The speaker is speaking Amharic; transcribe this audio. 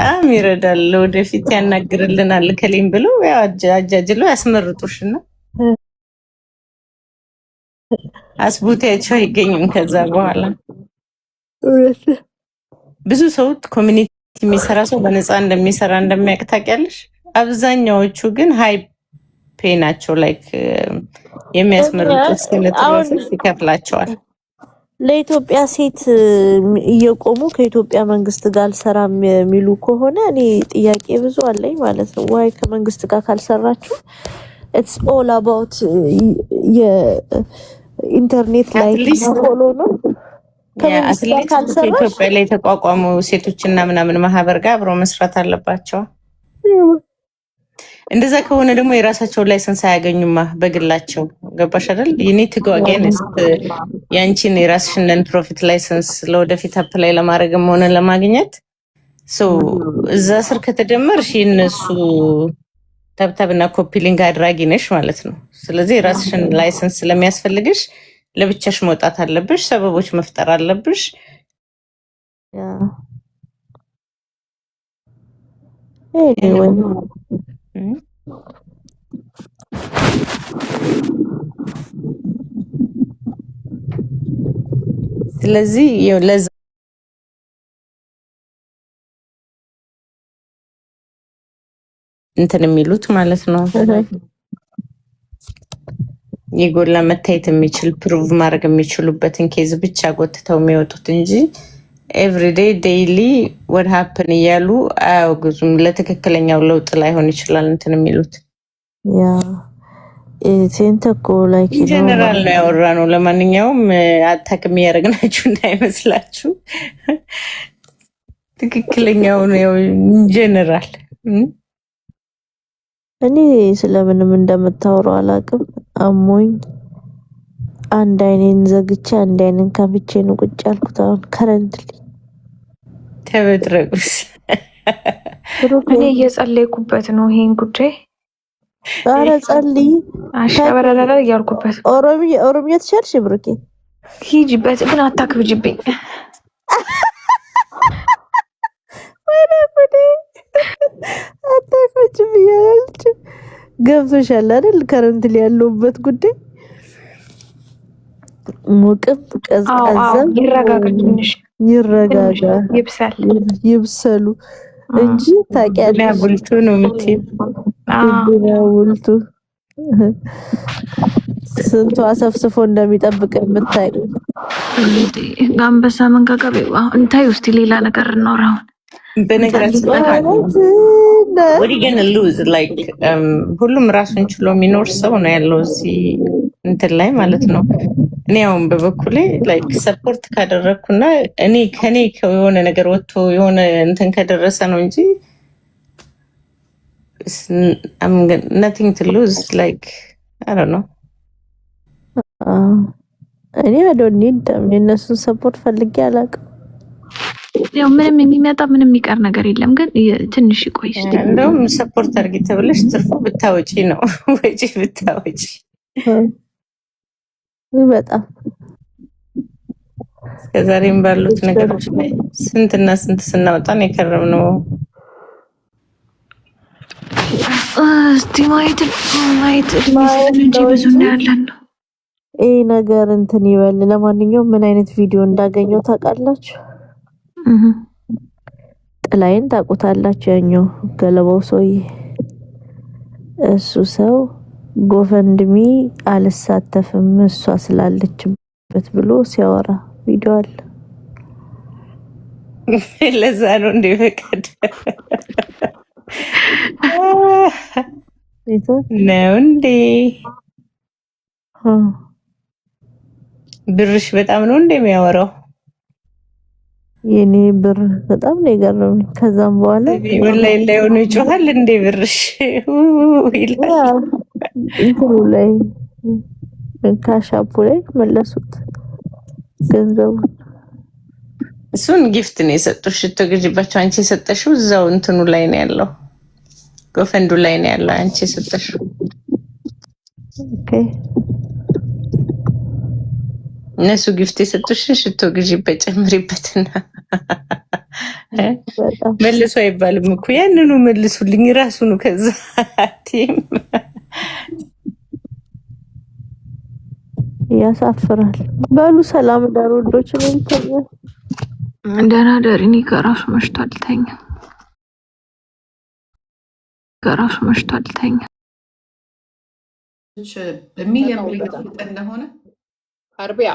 በጣም ይረዳል። ወደፊት ያናግርልናል ከሌም ብሎ ያው አጃጅሎ ያስመርጡሽና አስቡታቸው አይገኝም። ከዛ በኋላ ብዙ ሰው ኮሚኒቲ የሚሰራ ሰው በነፃ እንደሚሰራ እንደሚያውቅ ታውቂያለሽ። አብዛኛዎቹ ግን ሃይ ፔ ናቸው። ላይክ የሚያስመርጡት ስለተረፈ ይከፍላቸዋል። ለኢትዮጵያ ሴት እየቆሙ ከኢትዮጵያ መንግስት ጋር አልሰራም የሚሉ ከሆነ እኔ ጥያቄ ብዙ አለኝ ማለት ነው። ዋይ ከመንግስት ጋር ካልሰራችሁ ኢትስ ኦል አባውት የኢንተርኔት ላይ ፎሎ ነው። ከኢትዮጵያ ላይ የተቋቋሙ ሴቶችና ምናምን ማህበር ጋር አብረው መስራት አለባቸው። እንደዛ ከሆነ ደግሞ የራሳቸውን ላይሰንስ አያገኙማ በግላቸው። ገባሽ አይደል? ዩኒት ጎአጌንስ ያንቺን የራስሽን ነን ፕሮፊት ላይሰንስ ለወደፊት አፕላይ ለማድረግም ሆነ ለማግኘት እዛ ስር ከተደመርሽ የነሱ ተብተብና ኮፒ ሊንክ አድራጊ ነሽ ማለት ነው። ስለዚህ የራስሽን ላይሰንስ ስለሚያስፈልግሽ ለብቻሽ መውጣት አለብሽ፣ ሰበቦች መፍጠር አለብሽ። ስለዚህ ለዛ እንትን የሚሉት ማለት ነው የጎላ መታየት የሚችል ፕሩቭ ማድረግ የሚችሉበትን ኬዝ ብቻ ጎትተው የሚወጡት እንጂ ኤቭሪዴይ ዴይሊ ወድ ሀፕን እያሉ አያወግዙም። ለትክክለኛው ለውጥ ላይሆን ይችላል እንትን የሚሉት ጀነራል ነው ያወራ ነው። ለማንኛውም አታክም እያደረግናችሁ እንዳይመስላችሁ ትክክለኛው ነው ጀነራል። እኔ ስለምንም እንደምታወራው አላውቅም። አሞኝ አንድ አይኔን ዘግቼ አንድ አይኔን ከፍቼ ነው ቁጭ ያልኩት። አሁን ከረንትሊ ተበጥረቁስ እኔ እየጸለይኩበት ነው ይሄን ጉዳይ። ኧረ ጸልይ አሻበረረረ እያልኩበት። ኦሮምኛ ትችያለሽ ብሩኬ? ሂጂበት ግን አታክብጅብኝ። ወደ ወደ አታክብጅብኝ ያለች ገብቶሻል አይደል? ከረንትሊ ያለውበት ጉዳይ ሙቅም ቀዝቀዘም ይረጋጋ፣ ትንሽ ይረጋጋ፣ ይብሰሉ እንጂ ታውቂያለሽ ቡልቱ ነው የምትይው። ቡልቱ ስንቱ አሰፍስፎ እንደሚጠብቅ የምታይ አንበሳ መንጋጋ እንታይ ውስጥ ሌላ ነገር እናወራው። በነገራችን ሁሉም ራሱን ችሎ የሚኖር ሰው ነው ያለው እዚህ እንትን ላይ ማለት ነው። እኔ አሁን በበኩሌ ላይክ ሰፖርት ካደረግኩና እኔ ከኔ የሆነ ነገር ወጥቶ የሆነ እንትን ከደረሰ ነው እንጂ nothing to lose, like I don't know. እኔ I don't need them የነሱን ሰፖርት ፈልጌ አላውቅም። ያው ምንም የሚመጣ ምንም የሚቀር ነገር የለም። ግን ትንሽ ቆይ እስቲ እንደውም ሰፖርት አድርጊ ተብለሽ ትርፉ ብታወጪ ነው ወጪ ብታወጪ በጣም እስከዛሬም ባሉት ነገሮች ላይ ስንትና ስንት ስናወጣን የከረምነው እስቲ ማየት እንጂ ብዙ እናያለን ነው ይሄ ነገር እንትን ይበል። ለማንኛውም ምን አይነት ቪዲዮ እንዳገኘው ታውቃላችሁ? ጥላይን ታውቁታላችሁ? ያኛው ገለባው ሰውዬ እሱ ሰው ጎፈንድሚ አልሳተፍም እሷ ስላለችበት ብሎ ሲያወራ ቪዲዮ አለ። ለዛ ነው እንደ ፈቀደ ነው እንዴ? ብርሽ በጣም ነው እንደሚያወራው። የኔ ብር በጣም ነው የገረመኝ። ከዛም በኋላ ወላሂ ላይ ሆኖ ይጮሃል እንደ ብርሽ ይላል። እንትኑ ላይ ካሻፑ ላይ መለሱት ገንዘቡ። እሱን ጊፍት ነው የሰጡሽ። ሽቶ ግዢባቸው አንቺ የሰጠሽው እዛው እንትኑ ላይ ነው ያለው፣ ጎፈንዱ ላይ ነው ያለው አንቺ የሰጠሽው። ኦኬ እነሱ ጊፍት የሰጡሽ ሽቶ ግዢበት ጨምሪበትና በጣም መልሶ አይባልም እኮ ያንኑ መልሱልኝ ራሱ ነው። ከዛ ቲም ያሳፍራል። በሉ ሰላም ዳር ወንዶች ነው ተኛ ደህና ደሪኒ ከራሱ መሽቷል ተኛ ከራሱ መሽቷል ተኛ በሚሊዮን ብር እንደሆነ አርቢያ